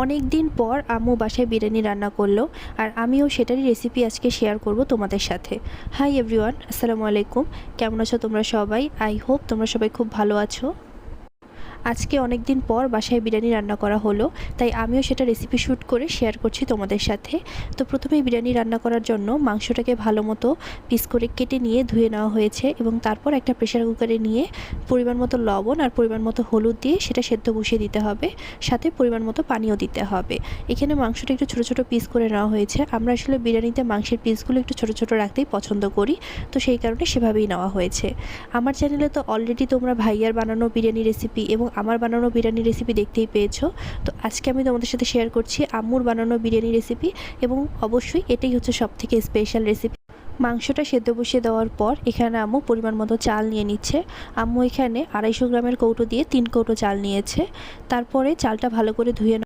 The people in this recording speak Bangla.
অনেক দিন পর আম্মু বাসায় বিরিয়ানি রান্না করলো, আর আমিও সেটারই রেসিপি আজকে শেয়ার করব তোমাদের সাথে। হাই এভরিওয়ান, আসসালামু আলাইকুম। কেমন আছো তোমরা সবাই? আই হোপ তোমরা সবাই খুব ভালো আছো। আজকে অনেক দিন পর বাসায় বিরিয়ানি রান্না করা হলো, তাই আমিও সেটা রেসিপি শ্যুট করে শেয়ার করছি তোমাদের সাথে। তো প্রথমেই বিরিয়ানি রান্না করার জন্য মাংসটাকে ভালো মতো পিস করে কেটে নিয়ে ধুয়ে নেওয়া হয়েছে, এবং তারপর একটা প্রেশার কুকারে নিয়ে পরিমাণ মতো লবণ আর পরিমাণ মতো হলুদ দিয়ে সেটা সেদ্ধ বসিয়ে দিতে হবে, সাথে পরিমাণ মতো পানিও দিতে হবে। এখানে মাংসটা একটু ছোটো ছোটো পিস করে নেওয়া হয়েছে। আমরা আসলে বিরিয়ানিতে মাংসের পিসগুলো একটু ছোটো ছোটো রাখতেই পছন্দ করি, তো সেই কারণে সেভাবেই নেওয়া হয়েছে। আমার চ্যানেলে তো অলরেডি তোমরা ভাইয়ার বানানো বিরিয়ানি রেসিপি এবং আমার বানানো বিরিয়ানি রেসিপি দেখতেই পেয়েছো। তো আজকে আমি তোমাদের সাথে শেয়ার করছি আম্মুর বানানো বিরিয়ানি রেসিপি, এবং অবশ্যই এটাই হচ্ছে সবথেকে স্পেশাল রেসিপি। মাংসটা সেদ্ধ বসিয়ে দেওয়ার পর এখানে আম্মু পরিমাণ মতো চাল নিয়ে নিচ্ছে। আম্মু এখানে 250 গ্রামের কৌটো দিয়ে 3 কৌটো চাল নিয়েছে। তারপরে চালটা ভালো করে ধুয়ে